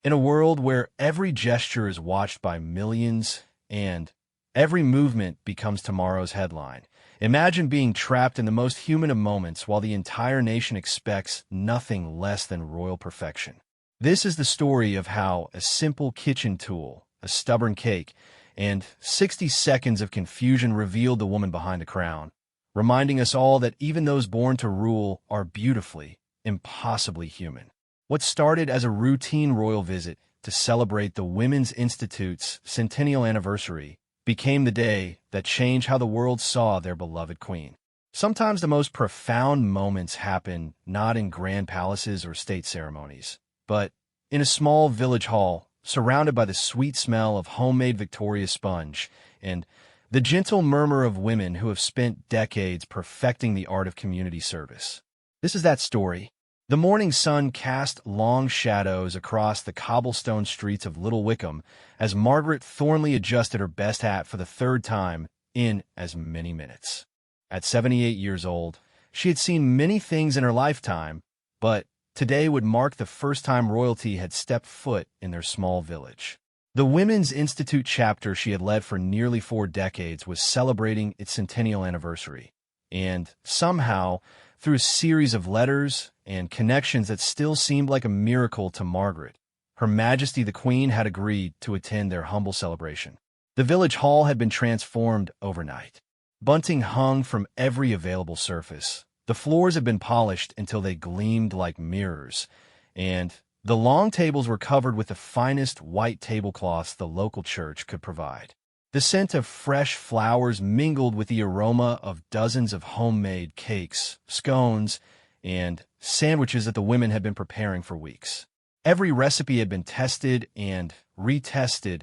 In a world where every gesture is watched by millions and every movement becomes tomorrow's headline, imagine being trapped in the most human of moments while the entire nation expects nothing less than royal perfection. This is the story of how a simple kitchen tool, a stubborn cake, and 60 seconds of confusion revealed the woman behind the crown, reminding us all that even those born to rule are beautifully, impossibly human. What started as a routine royal visit to celebrate the Women's Institute's centennial anniversary became the day that changed how the world saw their beloved queen. Sometimes the most profound moments happen not in grand palaces or state ceremonies, but in a small village hall surrounded by the sweet smell of homemade Victoria sponge and the gentle murmur of women who have spent decades perfecting the art of community service. This is that story. The morning sun cast long shadows across the cobblestone streets of Little Wickham as Margaret Thornley adjusted her best hat for the third time in as many minutes. At 78 years old, she had seen many things in her lifetime, but today would mark the first time royalty had stepped foot in their small village. The Women's Institute chapter she had led for nearly 4 decades was celebrating its centennial anniversary, and somehow, through a series of letters and connections that still seemed like a miracle to Margaret, Her Majesty the Queen had agreed to attend their humble celebration. The village hall had been transformed overnight. Bunting hung from every available surface. The floors had been polished until they gleamed like mirrors, and the long tables were covered with the finest white tablecloths the local church could provide. The scent of fresh flowers mingled with the aroma of dozens of homemade cakes, scones, and sandwiches that the women had been preparing for weeks. Every recipe had been tested and retested,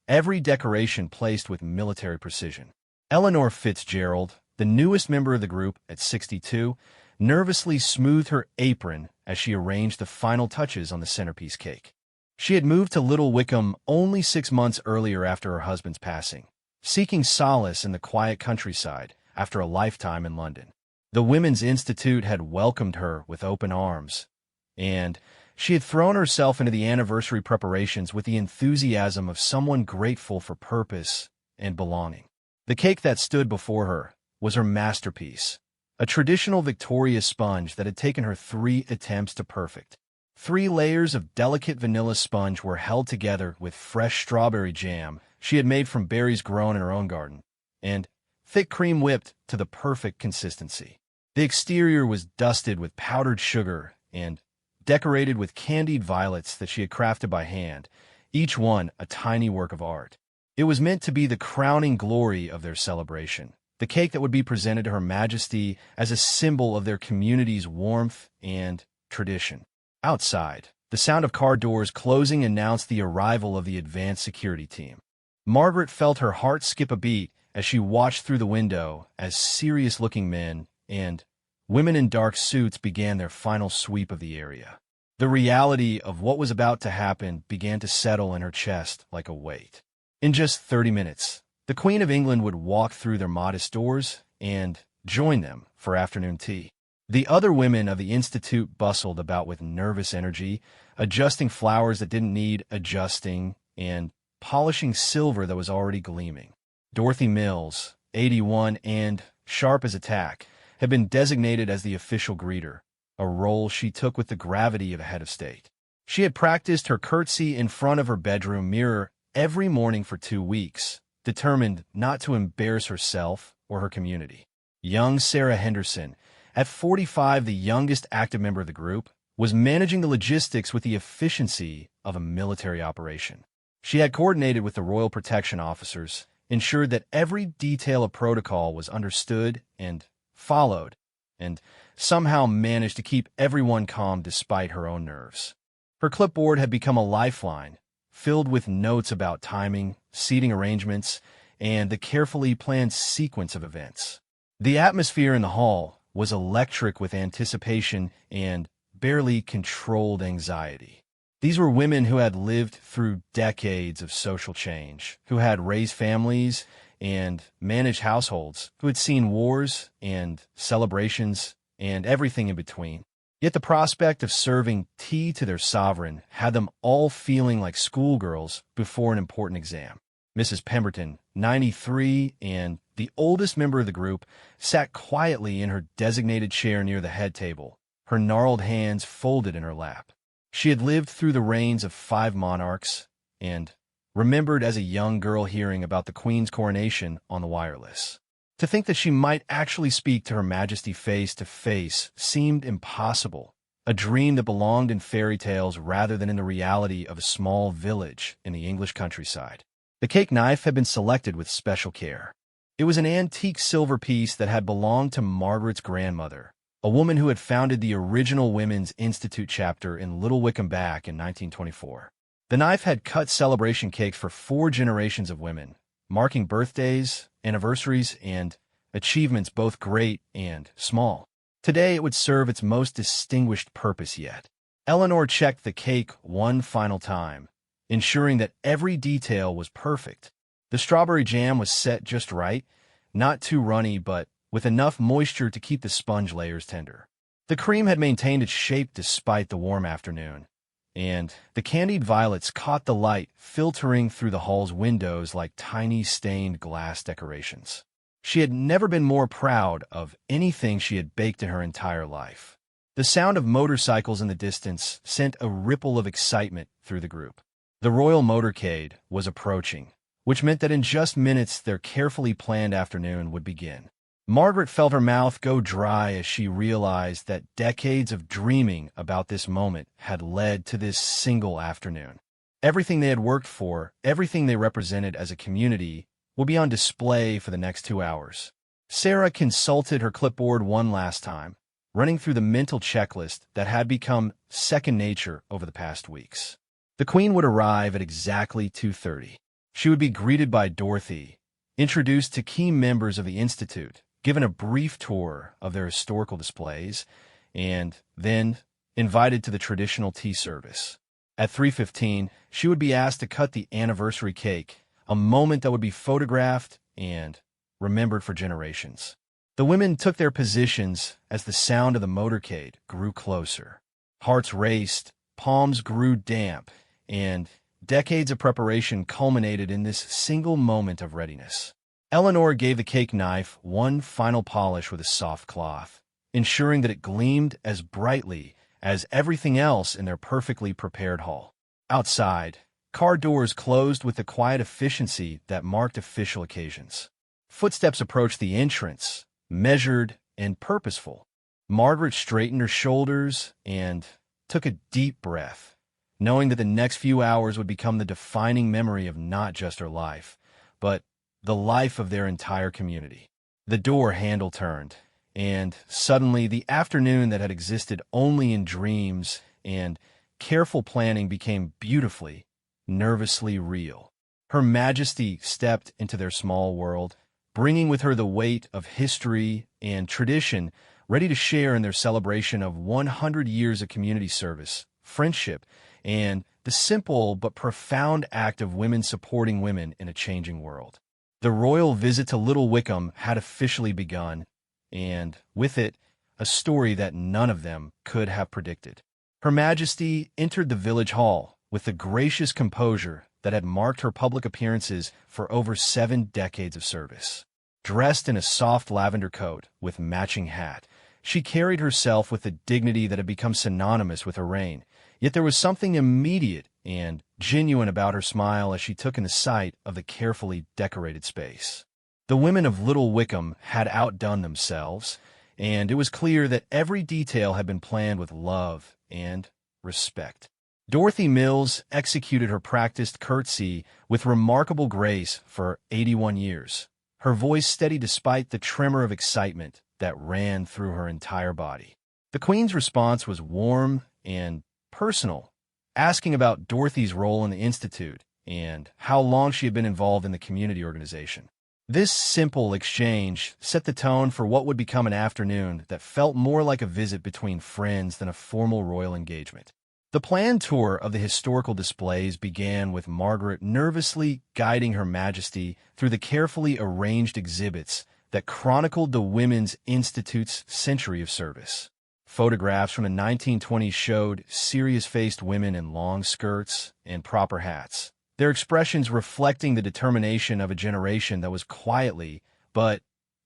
every decoration placed with military precision. Eleanor Fitzgerald, the newest member of the group at 62, nervously smoothed her apron as she arranged the final touches on the centerpiece cake. She had moved to Little Wickham only 6 months earlier after her husband's passing, seeking solace in the quiet countryside after a lifetime in London. The Women's Institute had welcomed her with open arms, and she had thrown herself into the anniversary preparations with the enthusiasm of someone grateful for purpose and belonging. The cake that stood before her was her masterpiece, a traditional Victoria sponge that had taken her 3 attempts to perfect. 3 layers of delicate vanilla sponge were held together with fresh strawberry jam she had made from berries grown in her own garden, and thick cream whipped to the perfect consistency. The exterior was dusted with powdered sugar and decorated with candied violets that she had crafted by hand, each one a tiny work of art. It was meant to be the crowning glory of their celebration, the cake that would be presented to Her Majesty as a symbol of their community's warmth and tradition. Outside, the sound of car doors closing announced the arrival of the advanced security team. Margaret felt her heart skip a beat as she watched through the window as serious-looking men and women in dark suits began their final sweep of the area. The reality of what was about to happen began to settle in her chest like a weight. In just 30 minutes, the Queen of England would walk through their modest doors and join them for afternoon tea. The other women of the Institute bustled about with nervous energy, adjusting flowers that didn't need adjusting and polishing silver that was already gleaming. Dorothy Mills, 81 and sharp as a tack, had been designated as the official greeter, a role she took with the gravity of a head of state. She had practiced her curtsy in front of her bedroom mirror every morning for 2 weeks, determined not to embarrass herself or her community. Young Sarah Henderson, at 45, the youngest active member of the group, was managing the logistics with the efficiency of a military operation. She had coordinated with the Royal Protection Officers, ensured that every detail of protocol was understood and followed, and somehow managed to keep everyone calm despite her own nerves. Her clipboard had become a lifeline, filled with notes about timing, seating arrangements, and the carefully planned sequence of events. The atmosphere in the hall was electric with anticipation and barely controlled anxiety. These were women who had lived through decades of social change, who had raised families and managed households, who had seen wars and celebrations and everything in between. Yet the prospect of serving tea to their sovereign had them all feeling like schoolgirls before an important exam. Mrs. Pemberton, 93, and the oldest member of the group, sat quietly in her designated chair near the head table, her gnarled hands folded in her lap. She had lived through the reigns of 5 monarchs and remembered as a young girl hearing about the Queen's coronation on the wireless. To think that she might actually speak to Her Majesty face to face seemed impossible, a dream that belonged in fairy tales rather than in the reality of a small village in the English countryside. The cake knife had been selected with special care. It was an antique silver piece that had belonged to Margaret's grandmother, a woman who had founded the original Women's Institute chapter in Little Wickham back in 1924. The knife had cut celebration cakes for 4 generations of women, marking birthdays, anniversaries, and achievements both great and small. Today it would serve its most distinguished purpose yet. Eleanor checked the cake one final time, ensuring that every detail was perfect. The strawberry jam was set just right, not too runny, but with enough moisture to keep the sponge layers tender. The cream had maintained its shape despite the warm afternoon, and the candied violets caught the light filtering through the hall's windows like tiny stained glass decorations. She had never been more proud of anything she had baked in her entire life. The sound of motorcycles in the distance sent a ripple of excitement through the group. The royal motorcade was approaching, which meant that in just minutes their carefully planned afternoon would begin. Margaret felt her mouth go dry as she realized that decades of dreaming about this moment had led to this single afternoon. Everything they had worked for, everything they represented as a community, would be on display for the next 2 hours. Sarah consulted her clipboard one last time, running through the mental checklist that had become second nature over the past weeks. The Queen would arrive at exactly 2:30. She would be greeted by Dorothy, introduced to key members of the Institute, given a brief tour of their historical displays, and then invited to the traditional tea service. At 3:15, she would be asked to cut the anniversary cake, a moment that would be photographed and remembered for generations. The women took their positions as the sound of the motorcade grew closer. Hearts raced, palms grew damp, and decades of preparation culminated in this single moment of readiness. Eleanor gave the cake knife one final polish with a soft cloth, ensuring that it gleamed as brightly as everything else in their perfectly prepared hall. Outside, car doors closed with the quiet efficiency that marked official occasions. Footsteps approached the entrance, measured and purposeful. Margaret straightened her shoulders and took a deep breath, knowing that the next few hours would become the defining memory of not just her life, but the life of their entire community. The door handle turned, and suddenly the afternoon that had existed only in dreams and careful planning became beautifully, nervously real. Her Majesty stepped into their small world, bringing with her the weight of history and tradition, ready to share in their celebration of 100 years of community service, friendship, and the simple but profound act of women supporting women in a changing world. The royal visit to Little Wickham had officially begun, and with it, a story that none of them could have predicted. Her Majesty entered the village hall with the gracious composure that had marked her public appearances for over 7 decades of service. Dressed in a soft lavender coat with matching hat, she carried herself with the dignity that had become synonymous with her reign, yet there was something immediate and genuine about her smile as she took in the sight of the carefully decorated space. The women of Little Wickham had outdone themselves, and it was clear that every detail had been planned with love and respect. Dorothy Mills executed her practiced curtsy with remarkable grace for 81 years, her voice steady despite the tremor of excitement that ran through her entire body. The Queen's response was warm and personal, asking about Dorothy's role in the Institute and how long she had been involved in the community organization. This simple exchange set the tone for what would become an afternoon that felt more like a visit between friends than a formal royal engagement. The planned tour of the historical displays began with Margaret nervously guiding Her Majesty through the carefully arranged exhibits that chronicled the Women's Institute's century of service. Photographs from the 1920s showed serious-faced women in long skirts and proper hats, their expressions reflecting the determination of a generation that was quietly but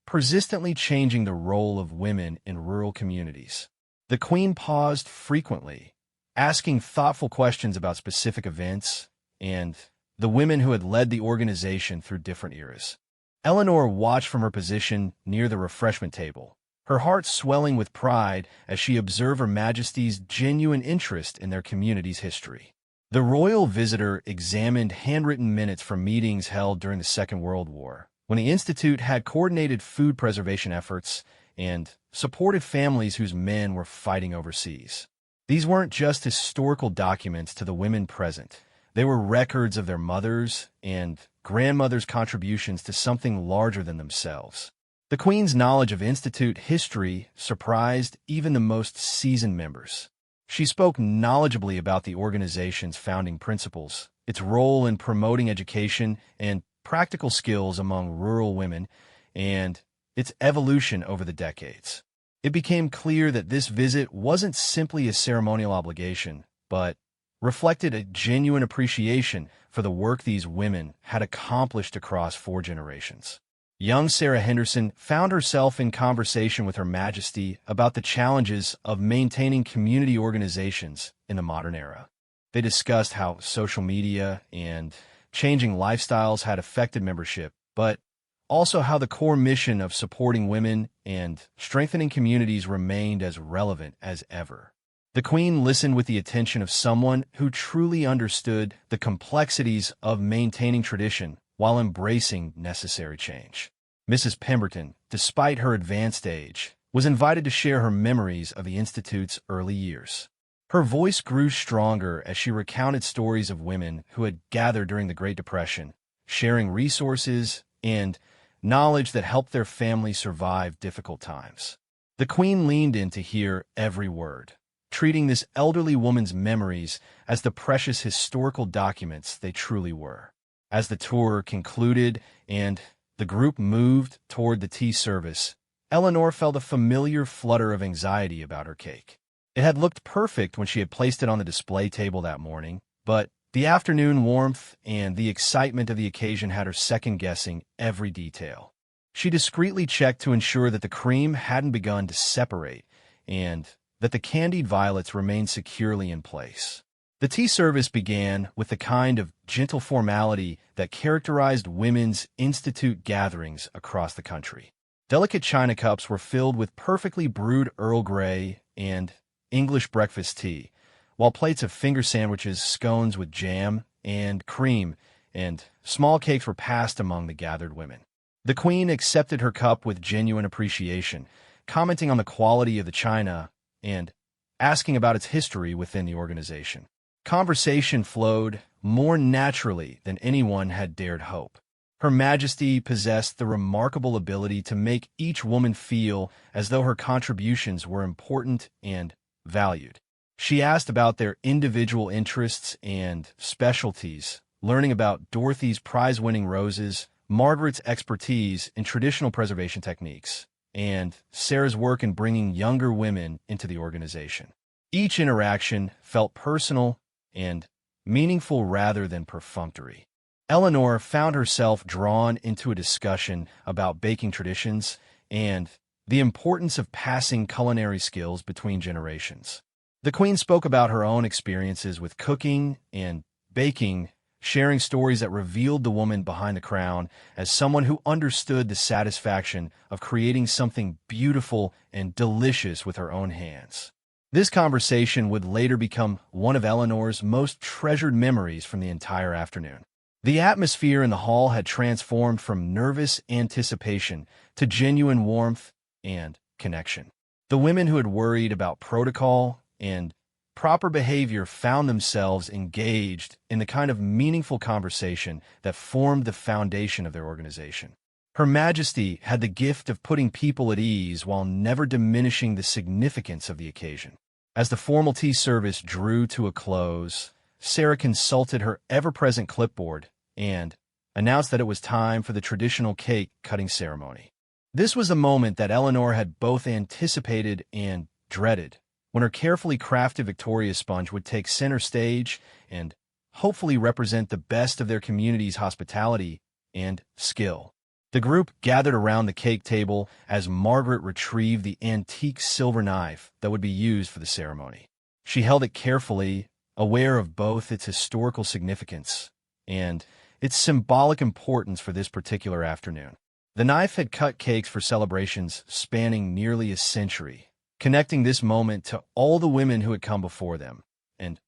persistently changing the role of women in rural communities. The Queen paused frequently, asking thoughtful questions about specific events and the women who had led the organization through different eras. Eleanor watched from her position near the refreshment table, her heart swelling with pride as she observed Her Majesty's genuine interest in their community's history. The royal visitor examined handwritten minutes from meetings held during the Second World War, when the Institute had coordinated food preservation efforts and supported families whose men were fighting overseas. These weren't just historical documents to the women present. They were records of their mothers' and grandmothers' contributions to something larger than themselves. The Queen's knowledge of Institute history surprised even the most seasoned members. She spoke knowledgeably about the organization's founding principles, its role in promoting education and practical skills among rural women, and its evolution over the decades. It became clear that this visit wasn't simply a ceremonial obligation, but reflected a genuine appreciation for the work these women had accomplished across 4 generations. Young Sarah Henderson found herself in conversation with Her Majesty about the challenges of maintaining community organizations in the modern era. They discussed how social media and changing lifestyles had affected membership, but also how the core mission of supporting women and strengthening communities remained as relevant as ever. The Queen listened with the attention of someone who truly understood the complexities of maintaining tradition while embracing necessary change. Mrs. Pemberton, despite her advanced age, was invited to share her memories of the Institute's early years. Her voice grew stronger as she recounted stories of women who had gathered during the Great Depression, sharing resources and knowledge that helped their families survive difficult times. The Queen leaned in to hear every word, treating this elderly woman's memories as the precious historical documents they truly were. As the tour concluded and the group moved toward the tea service, Eleanor felt a familiar flutter of anxiety about her cake. It had looked perfect when she had placed it on the display table that morning, but the afternoon warmth and the excitement of the occasion had her second-guessing every detail. She discreetly checked to ensure that the cream hadn't begun to separate and that the candied violets remained securely in place. The tea service began with the kind of gentle formality that characterized women's institute gatherings across the country. Delicate china cups were filled with perfectly brewed Earl Grey and English breakfast tea, while plates of finger sandwiches, scones with jam and cream, and small cakes were passed among the gathered women. The Queen accepted her cup with genuine appreciation, commenting on the quality of the china and asking about its history within the organization. Conversation flowed more naturally than anyone had dared hope. Her Majesty possessed the remarkable ability to make each woman feel as though her contributions were important and valued. She asked about their individual interests and specialties, learning about Dorothy's prize-winning roses, Margaret's expertise in traditional preservation techniques, and Sarah's work in bringing younger women into the organization. Each interaction felt personal and meaningful rather than perfunctory. Eleanor found herself drawn into a discussion about baking traditions and the importance of passing culinary skills between generations. The Queen spoke about her own experiences with cooking and baking, sharing stories that revealed the woman behind the crown as someone who understood the satisfaction of creating something beautiful and delicious with her own hands. This conversation would later become one of Eleanor's most treasured memories from the entire afternoon. The atmosphere in the hall had transformed from nervous anticipation to genuine warmth and connection. The women who had worried about protocol and proper behavior found themselves engaged in the kind of meaningful conversation that formed the foundation of their organization. Her Majesty had the gift of putting people at ease while never diminishing the significance of the occasion. As the formal tea service drew to a close, Sarah consulted her ever-present clipboard and announced that it was time for the traditional cake cutting ceremony. This was a moment that Eleanor had both anticipated and dreaded, when her carefully crafted Victoria sponge would take center stage and hopefully represent the best of their community's hospitality and skill. The group gathered around the cake table as Margaret retrieved the antique silver knife that would be used for the ceremony. She held it carefully, aware of both its historical significance and its symbolic importance for this particular afternoon. The knife had cut cakes for celebrations spanning nearly a century, connecting this moment to all the women who had come before them, and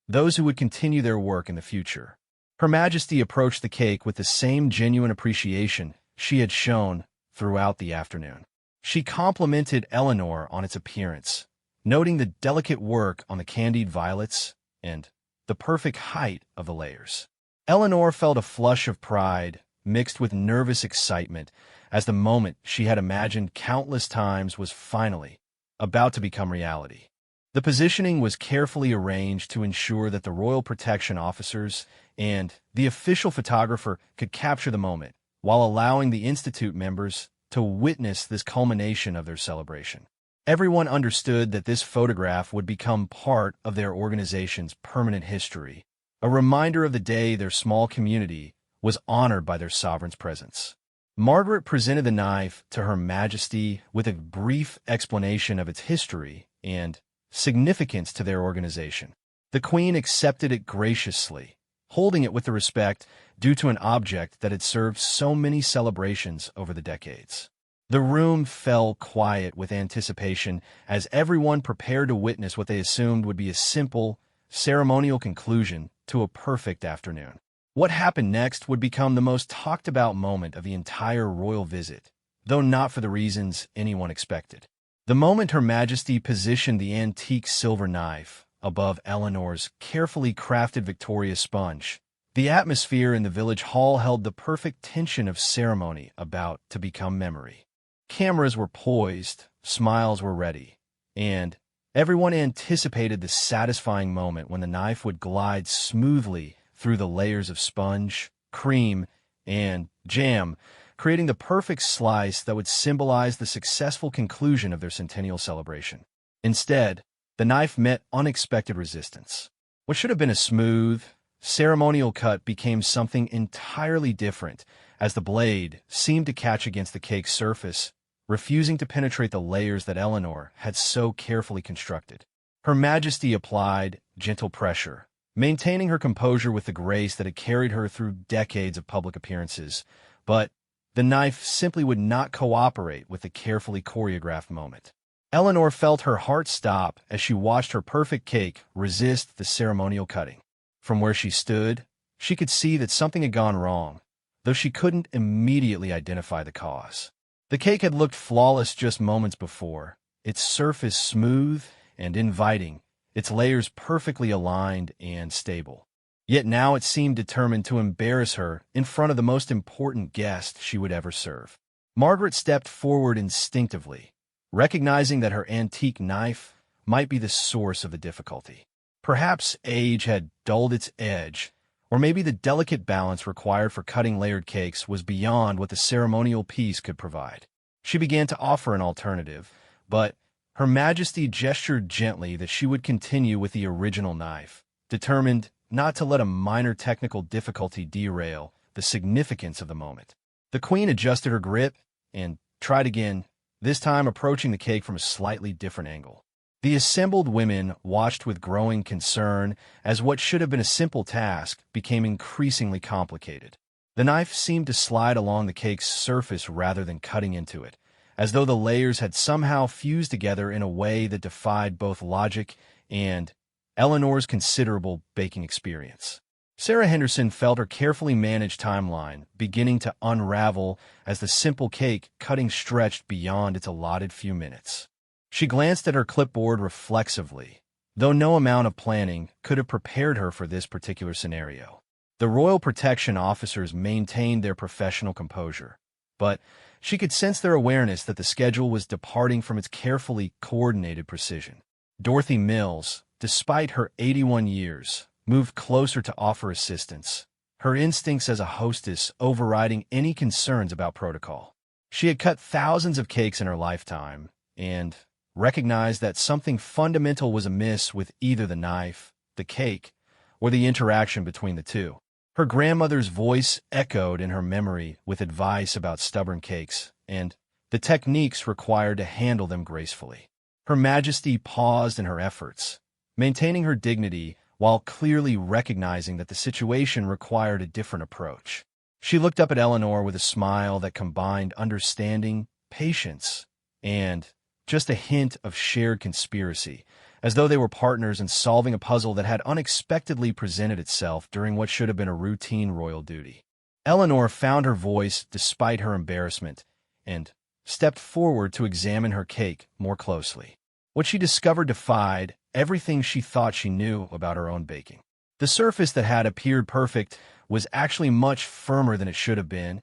those who would continue their work in the future. Her Majesty approached the cake with the same genuine appreciation she had shown throughout the afternoon. She complimented Eleanor on its appearance, noting the delicate work on the candied violets and the perfect height of the layers. Eleanor felt a flush of pride mixed with nervous excitement as the moment she had imagined countless times was finally about to become reality. The positioning was carefully arranged to ensure that the royal protection officers and the official photographer could capture the moment, while allowing the Institute members to witness this culmination of their celebration. Everyone understood that this photograph would become part of their organization's permanent history, a reminder of the day their small community was honored by their sovereign's presence. Margaret presented the knife to Her Majesty with a brief explanation of its history and significance to their organization. The Queen accepted it graciously, holding it with the respect due to an object that had served so many celebrations over the decades. The room fell quiet with anticipation as everyone prepared to witness what they assumed would be a simple, ceremonial conclusion to a perfect afternoon. What happened next would become the most talked-about moment of the entire royal visit, though not for the reasons anyone expected. The moment Her Majesty positioned the antique silver knife above Eleanor's carefully crafted Victoria sponge, the atmosphere in the village hall held the perfect tension of ceremony about to become memory. Cameras were poised, smiles were ready, and everyone anticipated the satisfying moment when the knife would glide smoothly through the layers of sponge, cream, and jam, creating the perfect slice that would symbolize the successful conclusion of their centennial celebration. Instead, the knife met unexpected resistance. What should have been a smooth, ceremonial cut became something entirely different as the blade seemed to catch against the cake's surface, refusing to penetrate the layers that Eleanor had so carefully constructed. Her Majesty applied gentle pressure, maintaining her composure with the grace that had carried her through decades of public appearances, but the knife simply would not cooperate with the carefully choreographed moment. Eleanor felt her heart stop as she watched her perfect cake resist the ceremonial cutting. From where she stood, she could see that something had gone wrong, though she couldn't immediately identify the cause. The cake had looked flawless just moments before, its surface smooth and inviting, its layers perfectly aligned and stable. Yet now it seemed determined to embarrass her in front of the most important guest she would ever serve. Margaret stepped forward instinctively, recognizing that her antique knife might be the source of the difficulty. Perhaps age had dulled its edge, or maybe the delicate balance required for cutting layered cakes was beyond what the ceremonial piece could provide. She began to offer an alternative, but Her Majesty gestured gently that she would continue with the original knife, determined not to let a minor technical difficulty derail the significance of the moment. The Queen adjusted her grip and tried again, this time approaching the cake from a slightly different angle. The assembled women watched with growing concern as what should have been a simple task became increasingly complicated. The knife seemed to slide along the cake's surface rather than cutting into it, as though the layers had somehow fused together in a way that defied both logic and Eleanor's considerable baking experience. Sarah Henderson felt her carefully managed timeline beginning to unravel as the simple cake cutting stretched beyond its allotted few minutes. She glanced at her clipboard reflexively, though no amount of planning could have prepared her for this particular scenario. The royal protection officers maintained their professional composure, but she could sense their awareness that the schedule was departing from its carefully coordinated precision. Dorothy Mills, despite her 81 years, moved closer to offer assistance, her instincts as a hostess overriding any concerns about protocol. She had cut thousands of cakes in her lifetime, and recognized that something fundamental was amiss with either the knife, the cake, or the interaction between the two. Her grandmother's voice echoed in her memory with advice about stubborn cakes and the techniques required to handle them gracefully. Her Majesty paused in her efforts, maintaining her dignity while clearly recognizing that the situation required a different approach. She looked up at Eleanor with a smile that combined understanding, patience, and just a hint of shared conspiracy, as though they were partners in solving a puzzle that had unexpectedly presented itself during what should have been a routine royal duty. Eleanor found her voice despite her embarrassment and stepped forward to examine her cake more closely. What she discovered defied everything she thought she knew about her own baking. The surface that had appeared perfect was actually much firmer than it should have been,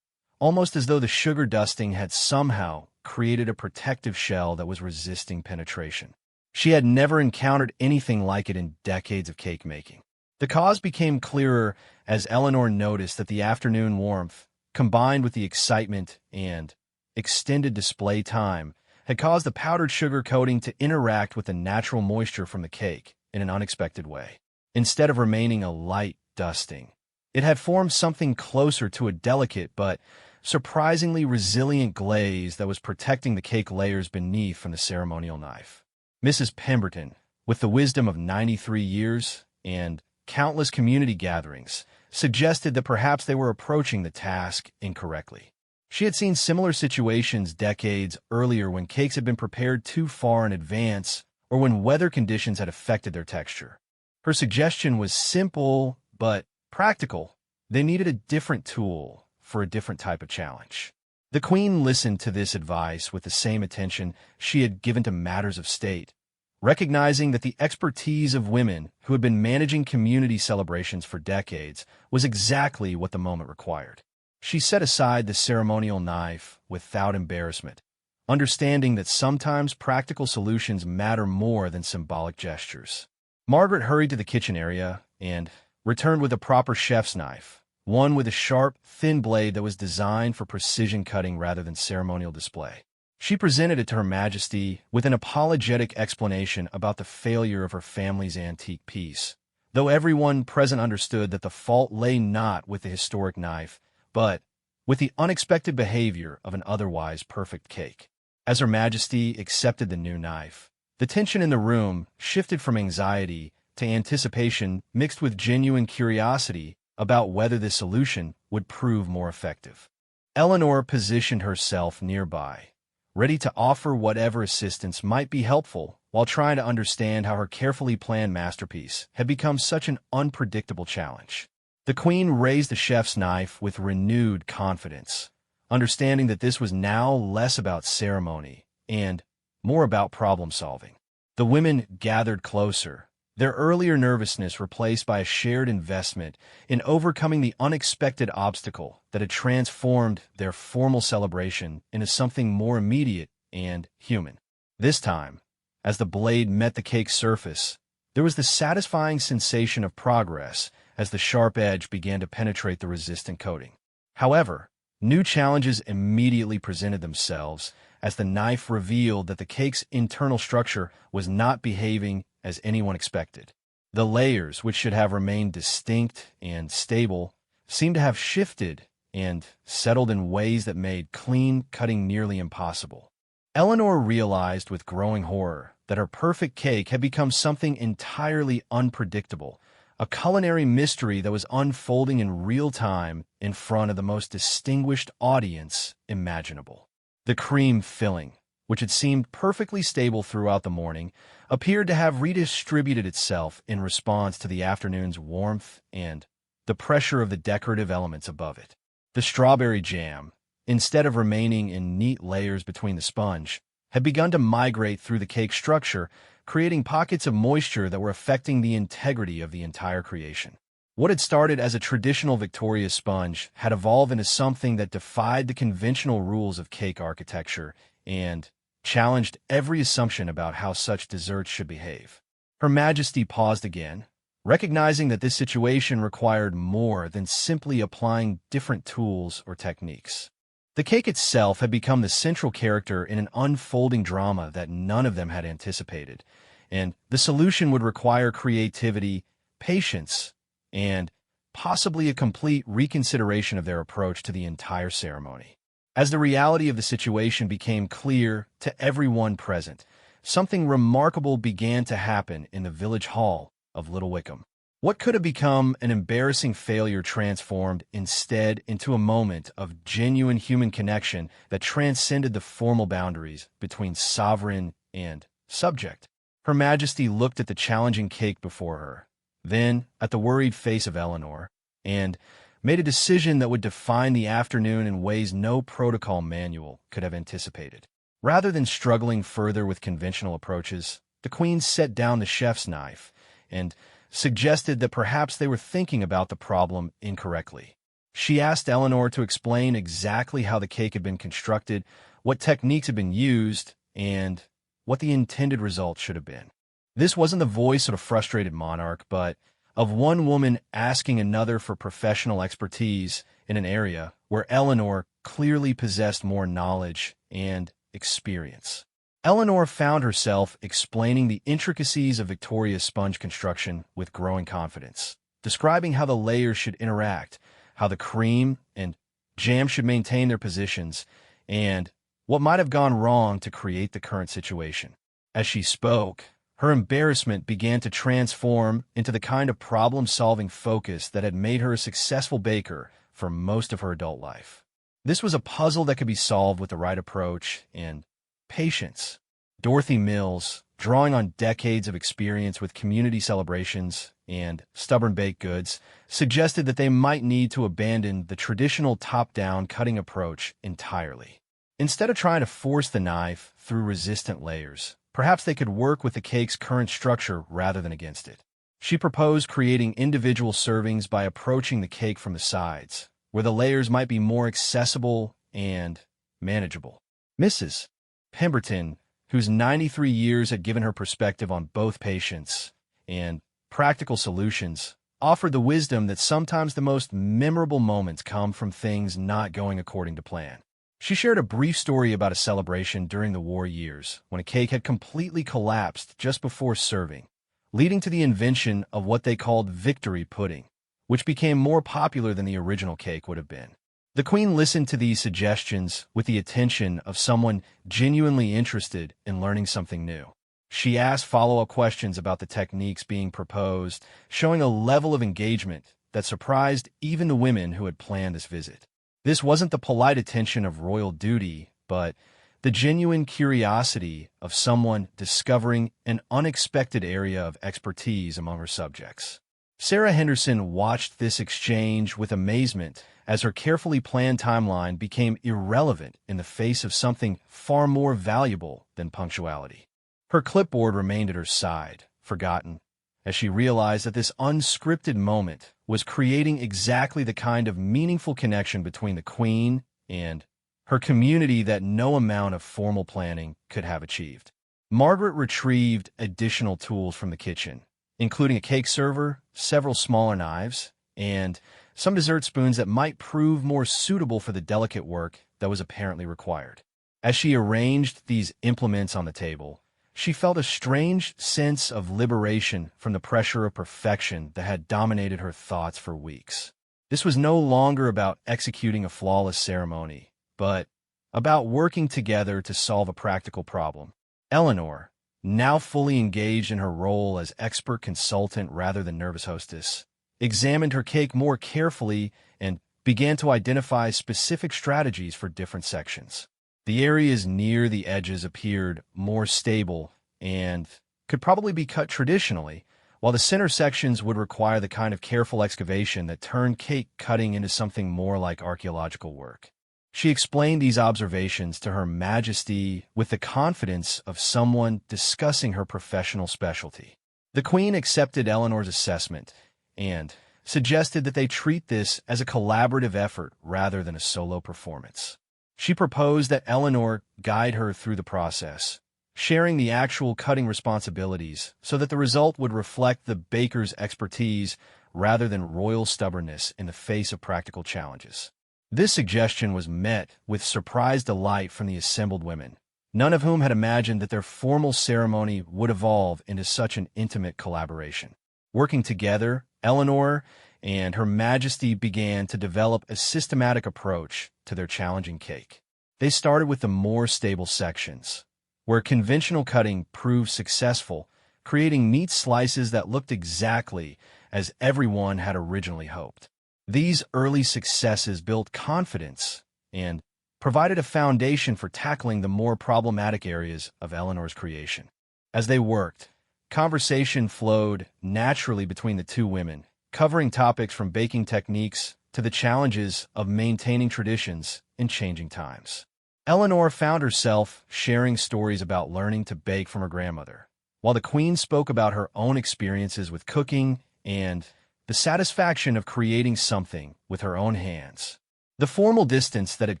almost as though the sugar dusting had somehow created a protective shell that was resisting penetration. She had never encountered anything like it in decades of cake making. The cause became clearer as Eleanor noticed that the afternoon warmth, combined with the excitement and extended display time, had caused the powdered sugar coating to interact with the natural moisture from the cake in an unexpected way. Instead of remaining a light dusting, it had formed something closer to a delicate but surprisingly resilient glaze that was protecting the cake layers beneath from the ceremonial knife. Mrs. Pemberton, with the wisdom of 93 years and countless community gatherings, suggested that perhaps they were approaching the task incorrectly. She had seen similar situations decades earlier when cakes had been prepared too far in advance or when weather conditions had affected their texture. Her suggestion was simple but practical. They needed a different tool for a different type of challenge. The Queen listened to this advice with the same attention she had given to matters of state, recognizing that the expertise of women who had been managing community celebrations for decades was exactly what the moment required. She set aside the ceremonial knife without embarrassment, understanding that sometimes practical solutions matter more than symbolic gestures. Margaret hurried to the kitchen area and returned with a proper chef's knife, one with a sharp, thin blade that was designed for precision cutting rather than ceremonial display. She presented it to Her Majesty with an apologetic explanation about the failure of her family's antique piece, though everyone present understood that the fault lay not with the historic knife, but with the unexpected behavior of an otherwise perfect cake. As Her Majesty accepted the new knife, the tension in the room shifted from anxiety to anticipation mixed with genuine curiosity about whether the solution would prove more effective. Eleanor positioned herself nearby, ready to offer whatever assistance might be helpful while trying to understand how her carefully planned masterpiece had become such an unpredictable challenge. The Queen raised the chef's knife with renewed confidence, understanding that this was now less about ceremony and more about problem-solving. The women gathered closer, their earlier nervousness replaced by a shared investment in overcoming the unexpected obstacle that had transformed their formal celebration into something more immediate and human. This time, as the blade met the cake's surface, there was the satisfying sensation of progress as the sharp edge began to penetrate the resistant coating. However, new challenges immediately presented themselves as the knife revealed that the cake's internal structure was not behaving as anyone expected. The layers, which should have remained distinct and stable, seemed to have shifted and settled in ways that made clean cutting nearly impossible. Eleanor realized with growing horror that her perfect cake had become something entirely unpredictable, a culinary mystery that was unfolding in real time in front of the most distinguished audience imaginable. The cream filling, which had seemed perfectly stable throughout the morning, appeared to have redistributed itself in response to the afternoon's warmth and the pressure of the decorative elements above it. The strawberry jam, instead of remaining in neat layers between the sponge, had begun to migrate through the cake structure, creating pockets of moisture that were affecting the integrity of the entire creation. What had started as a traditional Victoria sponge had evolved into something that defied the conventional rules of cake architecture and challenged every assumption about how such desserts should behave. Her Majesty paused again, recognizing that this situation required more than simply applying different tools or techniques. The cake itself had become the central character in an unfolding drama that none of them had anticipated, and the solution would require creativity, patience, and possibly a complete reconsideration of their approach to the entire ceremony. As the reality of the situation became clear to everyone present, something remarkable began to happen in the village hall of Little Wickham. What could have become an embarrassing failure transformed instead into a moment of genuine human connection that transcended the formal boundaries between sovereign and subject. Her Majesty looked at the challenging cake before her, then at the worried face of Eleanor, and made a decision that would define the afternoon in ways no protocol manual could have anticipated. Rather than struggling further with conventional approaches, the Queen set down the chef's knife and suggested that perhaps they were thinking about the problem incorrectly. She asked Eleanor to explain exactly how the cake had been constructed, what techniques had been used, and what the intended result should have been. This wasn't the voice of a frustrated monarch, but of one woman asking another for professional expertise in an area where Eleanor clearly possessed more knowledge and experience. Eleanor found herself explaining the intricacies of Victoria's sponge construction with growing confidence, describing how the layers should interact, how the cream and jam should maintain their positions, and what might have gone wrong to create the current situation. As she spoke, her embarrassment began to transform into the kind of problem-solving focus that had made her a successful baker for most of her adult life. This was a puzzle that could be solved with the right approach and patience. Dorothy Mills, drawing on decades of experience with community celebrations and stubborn baked goods, suggested that they might need to abandon the traditional top-down cutting approach entirely. Instead of trying to force the knife through resistant layers, perhaps they could work with the cake's current structure rather than against it. She proposed creating individual servings by approaching the cake from the sides, where the layers might be more accessible and manageable. Mrs. Pemberton, whose 93 years had given her perspective on both patience and practical solutions, offered the wisdom that sometimes the most memorable moments come from things not going according to plan. She shared a brief story about a celebration during the war years when a cake had completely collapsed just before serving, leading to the invention of what they called victory pudding, which became more popular than the original cake would have been. The Queen listened to these suggestions with the attention of someone genuinely interested in learning something new. She asked follow-up questions about the techniques being proposed, showing a level of engagement that surprised even the women who had planned this visit. This wasn't the polite attention of royal duty, but the genuine curiosity of someone discovering an unexpected area of expertise among her subjects. Sarah Henderson watched this exchange with amazement as her carefully planned timeline became irrelevant in the face of something far more valuable than punctuality. Her clipboard remained at her side, forgotten, as she realized that this unscripted moment was creating exactly the kind of meaningful connection between the Queen and her community that no amount of formal planning could have achieved. Margaret retrieved additional tools from the kitchen, including a cake server, several smaller knives, and some dessert spoons that might prove more suitable for the delicate work that was apparently required. As she arranged these implements on the table, she felt a strange sense of liberation from the pressure of perfection that had dominated her thoughts for weeks. This was no longer about executing a flawless ceremony, but about working together to solve a practical problem. Eleanor, now fully engaged in her role as expert consultant rather than nervous hostess, examined her cake more carefully and began to identify specific strategies for different sections. The areas near the edges appeared more stable and could probably be cut traditionally, while the center sections would require the kind of careful excavation that turned cake cutting into something more like archaeological work. She explained these observations to Her Majesty with the confidence of someone discussing her professional specialty. The Queen accepted Eleanor's assessment and suggested that they treat this as a collaborative effort rather than a solo performance. She proposed that Eleanor guide her through the process, sharing the actual cutting responsibilities so that the result would reflect the baker's expertise rather than royal stubbornness in the face of practical challenges. This suggestion was met with surprised delight from the assembled women, none of whom had imagined that their formal ceremony would evolve into such an intimate collaboration. Working together, Eleanor and Her Majesty began to develop a systematic approach to their challenging cake. They started with the more stable sections, where conventional cutting proved successful, creating neat slices that looked exactly as everyone had originally hoped. These early successes built confidence and provided a foundation for tackling the more problematic areas of Eleanor's creation. As they worked, conversation flowed naturally between the two women, covering topics from baking techniques to the challenges of maintaining traditions in changing times. Eleanor found herself sharing stories about learning to bake from her grandmother, while the Queen spoke about her own experiences with cooking and the satisfaction of creating something with her own hands. The formal distance that had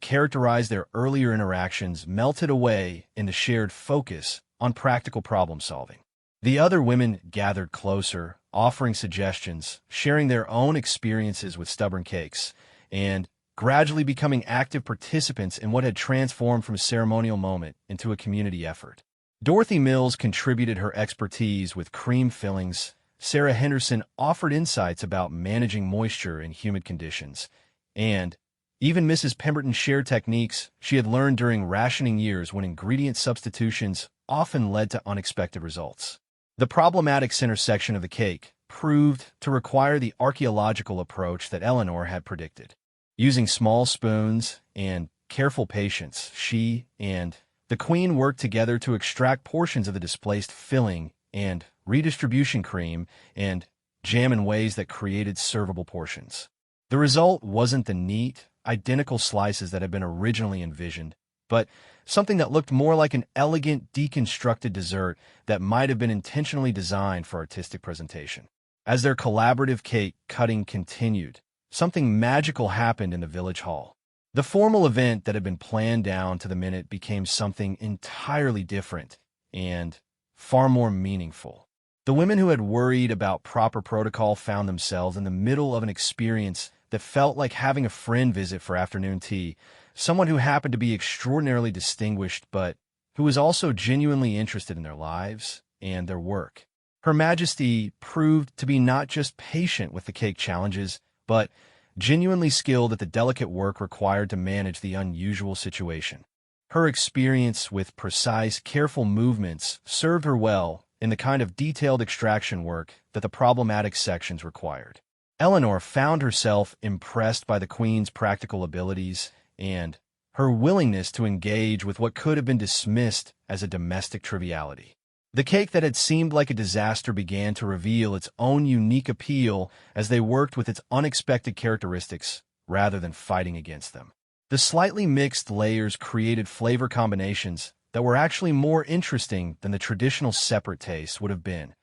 characterized their earlier interactions melted away in the shared focus on practical problem-solving. The other women gathered closer, offering suggestions, sharing their own experiences with stubborn cakes, and gradually becoming active participants in what had transformed from a ceremonial moment into a community effort. Dorothy Mills contributed her expertise with cream fillings. Sarah Henderson offered insights about managing moisture in humid conditions, and even Mrs. Pemberton shared techniques she had learned during rationing years when ingredient substitutions often led to unexpected results. The problematic center section of the cake proved to require the archaeological approach that Eleanor had predicted. Using small spoons and careful patience, she and the Queen worked together to extract portions of the displaced filling and redistribution cream and jam in ways that created servable portions. The result wasn't the neat, identical slices that had been originally envisioned, but something that looked more like an elegant, deconstructed dessert that might have been intentionally designed for artistic presentation. As their collaborative cake cutting continued, something magical happened in the village hall. The formal event that had been planned down to the minute became something entirely different and far more meaningful. The women who had worried about proper protocol found themselves in the middle of an experience that felt like having a friend visit for afternoon tea, someone who happened to be extraordinarily distinguished but who was also genuinely interested in their lives and their work. Her Majesty proved to be not just patient with the cake challenges, but genuinely skilled at the delicate work required to manage the unusual situation. Her experience with precise, careful movements served her well in the kind of detailed extraction work that the problematic sections required. Eleanor found herself impressed by the Queen's practical abilities and her willingness to engage with what could have been dismissed as a domestic triviality. The cake that had seemed like a disaster began to reveal its own unique appeal as they worked with its unexpected characteristics rather than fighting against them. The slightly mixed layers created flavor combinations that were actually more interesting than the traditional separate tastes would have been,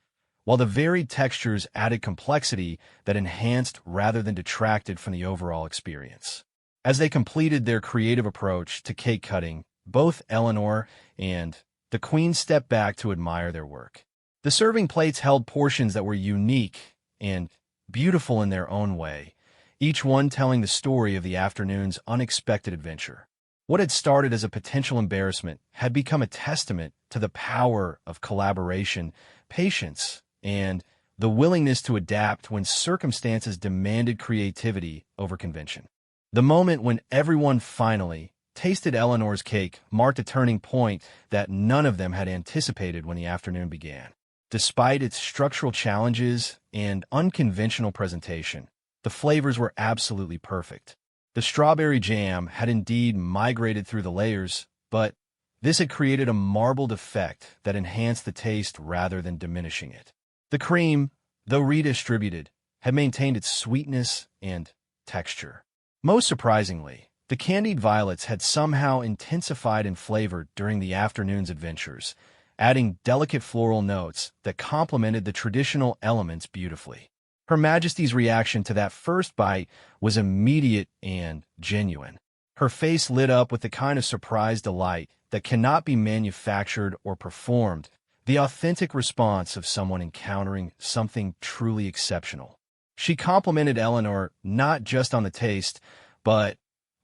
while the varied textures added complexity that enhanced rather than detracted from the overall experience. As they completed their creative approach to cake cutting, both Eleanor and the Queen stepped back to admire their work. The serving plates held portions that were unique and beautiful in their own way, each one telling the story of the afternoon's unexpected adventure. What had started as a potential embarrassment had become a testament to the power of collaboration, patience, and the willingness to adapt when circumstances demanded creativity over convention. The moment when everyone finally tasted Eleanor's cake marked a turning point that none of them had anticipated when the afternoon began. Despite its structural challenges and unconventional presentation, the flavors were absolutely perfect. The strawberry jam had indeed migrated through the layers, but this had created a marbled effect that enhanced the taste rather than diminishing it. The cream, though redistributed, had maintained its sweetness and texture. Most surprisingly, the candied violets had somehow intensified in flavor during the afternoon's adventures, adding delicate floral notes that complemented the traditional elements beautifully. Her Majesty's reaction to that first bite was immediate and genuine. Her face lit up with the kind of surprised delight that cannot be manufactured or performed, the authentic response of someone encountering something truly exceptional. She complimented Eleanor not just on the taste, but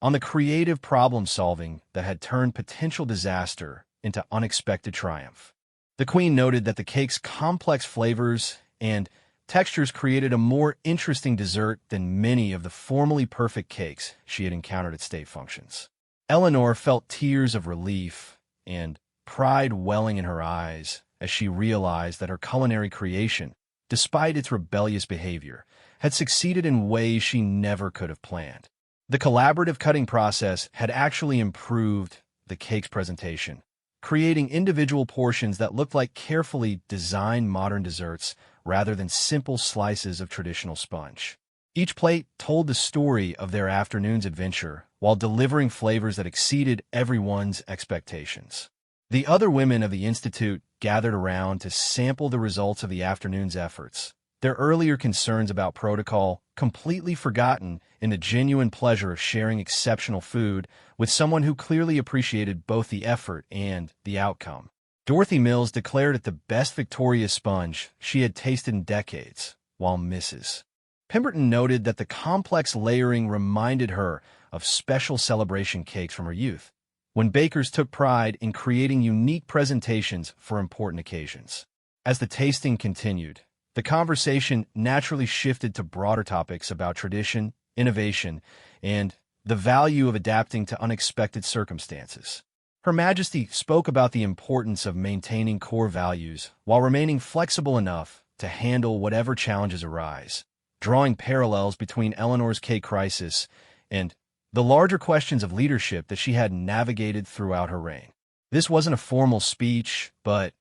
on the creative problem-solving that had turned potential disaster into unexpected triumph. The Queen noted that the cake's complex flavors and textures created a more interesting dessert than many of the formally perfect cakes she had encountered at state functions. Eleanor felt tears of relief and pride welling in her eyes as she realized that her culinary creation, despite its rebellious behavior, had succeeded in ways she never could have planned. The collaborative cutting process had actually improved the cake's presentation, creating individual portions that looked like carefully designed modern desserts rather than simple slices of traditional sponge. Each plate told the story of their afternoon's adventure while delivering flavors that exceeded everyone's expectations. The other women of the Institute gathered around to sample the results of the afternoon's efforts, their earlier concerns about protocol completely forgotten in the genuine pleasure of sharing exceptional food with someone who clearly appreciated both the effort and the outcome. Dorothy Mills declared it the best Victoria sponge she had tasted in decades, while Mrs. Pemberton noted that the complex layering reminded her of special celebration cakes from her youth, when bakers took pride in creating unique presentations for important occasions. As the tasting continued, the conversation naturally shifted to broader topics about tradition, innovation, and the value of adapting to unexpected circumstances. Her Majesty spoke about the importance of maintaining core values while remaining flexible enough to handle whatever challenges arise, drawing parallels between Eleanor's cake crisis and the larger questions of leadership that she had navigated throughout her reign. This wasn't a formal speech, but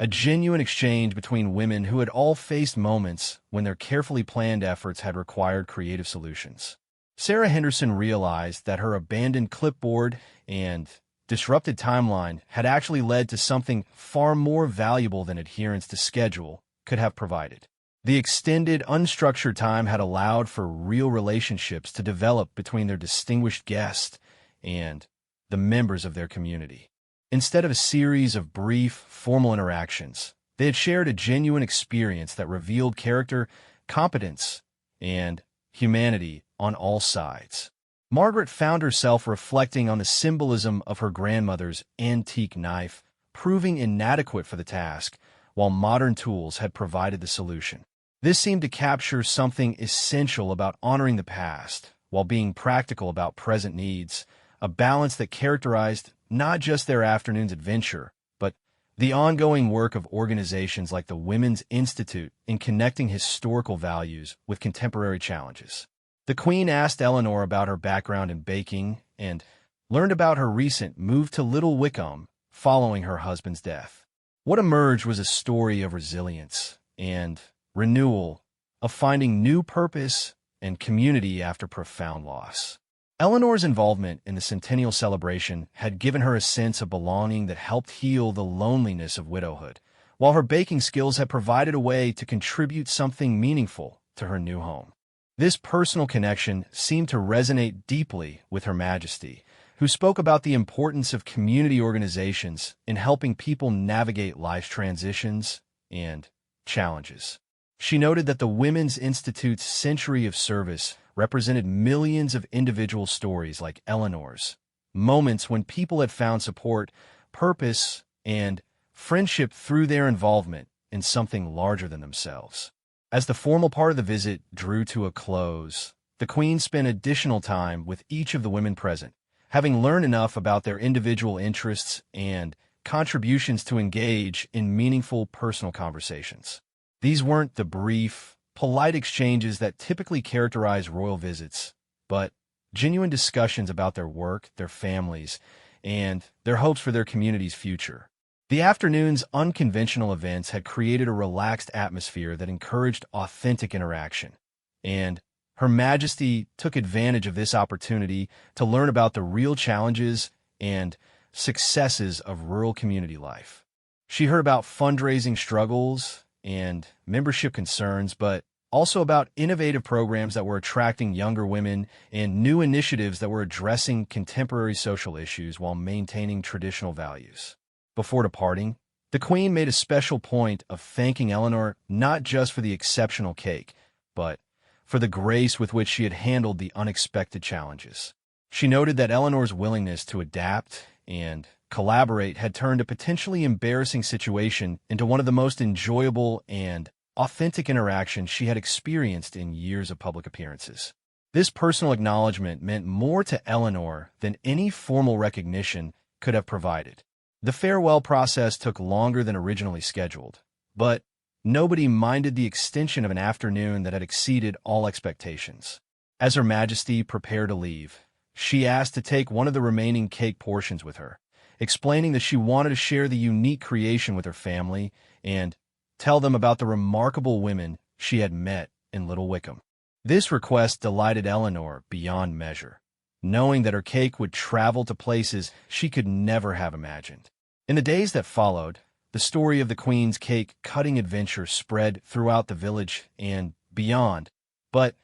a genuine exchange between women who had all faced moments when their carefully planned efforts had required creative solutions. Sarah Henderson realized that her abandoned clipboard and disrupted timeline had actually led to something far more valuable than adherence to schedule could have provided. The extended, unstructured time had allowed for real relationships to develop between their distinguished guest and the members of their community. Instead of a series of brief, formal interactions, they had shared a genuine experience that revealed character, competence, and humanity on all sides. Margaret found herself reflecting on the symbolism of her grandmother's antique knife, proving inadequate for the task, while modern tools had provided the solution. This seemed to capture something essential about honoring the past, while being practical about present needs, a balance that characterized not just their afternoon's adventure, but the ongoing work of organizations like the Women's Institute in connecting historical values with contemporary challenges. The Queen asked Eleanor about her background in baking and learned about her recent move to Little Wickham following her husband's death. What emerged was a story of resilience and renewal, of finding new purpose and community after profound loss. Eleanor's involvement in the centennial celebration had given her a sense of belonging that helped heal the loneliness of widowhood, while her baking skills had provided a way to contribute something meaningful to her new home. This personal connection seemed to resonate deeply with Her Majesty, who spoke about the importance of community organizations in helping people navigate life's transitions and challenges. She noted that the Women's Institute's century of service represented millions of individual stories like Eleanor's, moments when people had found support, purpose, and friendship through their involvement in something larger than themselves. As the formal part of the visit drew to a close, the Queen spent additional time with each of the women present, having learned enough about their individual interests and contributions to engage in meaningful personal conversations. These weren't the brief, polite exchanges that typically characterize royal visits, but genuine discussions about their work, their families, and their hopes for their community's future. The afternoon's unconventional events had created a relaxed atmosphere that encouraged authentic interaction, and Her Majesty took advantage of this opportunity to learn about the real challenges and successes of rural community life. She heard about fundraising struggles and membership concerns, but also about innovative programs that were attracting younger women and new initiatives that were addressing contemporary social issues while maintaining traditional values. Before departing, the Queen made a special point of thanking Eleanor not just for the exceptional cake, but for the grace with which she had handled the unexpected challenges. She noted that Eleanor's willingness to adapt and collaborate had turned a potentially embarrassing situation into one of the most enjoyable and authentic interactions she had experienced in years of public appearances. This personal acknowledgement meant more to Eleanor than any formal recognition could have provided. The farewell process took longer than originally scheduled, but nobody minded the extension of an afternoon that had exceeded all expectations. As Her Majesty prepared to leave, she asked to take one of the remaining cake portions with her, explaining that she wanted to share the unique creation with her family and tell them about the remarkable women she had met in Little Wickham. This request delighted Eleanor beyond measure, knowing that her cake would travel to places she could never have imagined. In the days that followed, the story of the Queen's cake cutting adventure spread throughout the village and beyond, but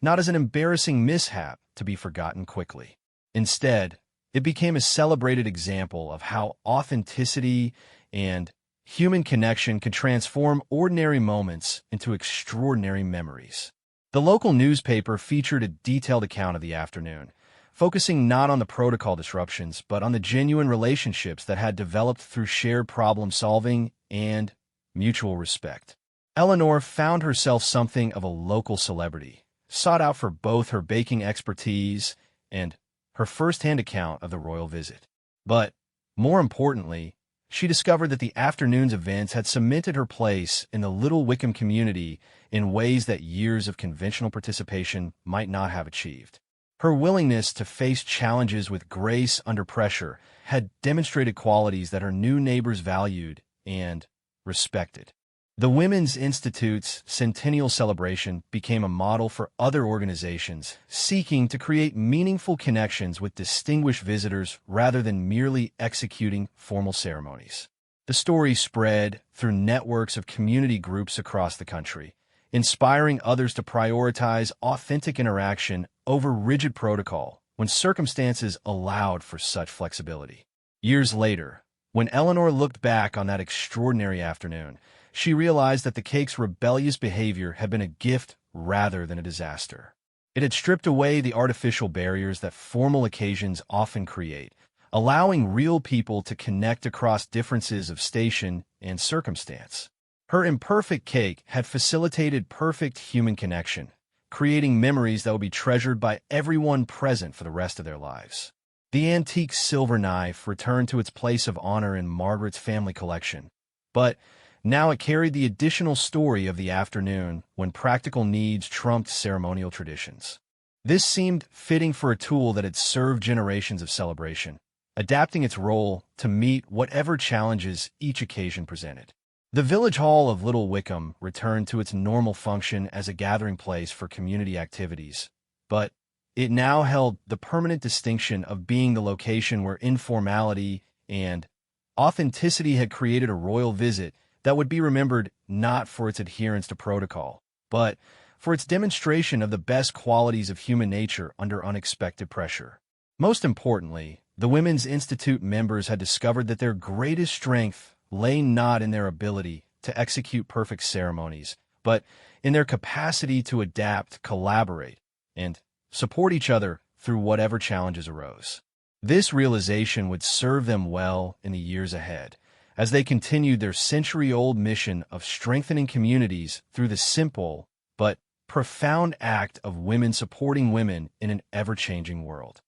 not as an embarrassing mishap to be forgotten quickly. Instead, it became a celebrated example of how authenticity and human connection could transform ordinary moments into extraordinary memories. The local newspaper featured a detailed account of the afternoon, focusing not on the protocol disruptions, but on the genuine relationships that had developed through shared problem-solving and mutual respect. Eleanor found herself something of a local celebrity, sought out for both her baking expertise and her first-hand account of the royal visit. But, more importantly, she discovered that the afternoon's events had cemented her place in the Little Wickham community in ways that years of conventional participation might not have achieved. Her willingness to face challenges with grace under pressure had demonstrated qualities that her new neighbors valued and respected. The Women's Institute's centennial celebration became a model for other organizations seeking to create meaningful connections with distinguished visitors rather than merely executing formal ceremonies. The story spread through networks of community groups across the country, inspiring others to prioritize authentic interaction over rigid protocol when circumstances allowed for such flexibility. Years later, when Eleanor looked back on that extraordinary afternoon, she realized that the cake's rebellious behavior had been a gift rather than a disaster. It had stripped away the artificial barriers that formal occasions often create, allowing real people to connect across differences of station and circumstance. Her imperfect cake had facilitated perfect human connection, creating memories that would be treasured by everyone present for the rest of their lives. The antique silver knife returned to its place of honor in Margaret's family collection, but now it carried the additional story of the afternoon when practical needs trumped ceremonial traditions. This seemed fitting for a tool that had served generations of celebration, adapting its role to meet whatever challenges each occasion presented. The village hall of Little Wickham returned to its normal function as a gathering place for community activities, but it now held the permanent distinction of being the location where informality and authenticity had created a royal visit that would be remembered not for its adherence to protocol, but for its demonstration of the best qualities of human nature under unexpected pressure. Most importantly, the Women's Institute members had discovered that their greatest strength lay not in their ability to execute perfect ceremonies, but in their capacity to adapt, collaborate, and support each other through whatever challenges arose. This realization would serve them well in the years ahead, as they continued their century-old mission of strengthening communities through the simple but profound act of women supporting women in an ever-changing world.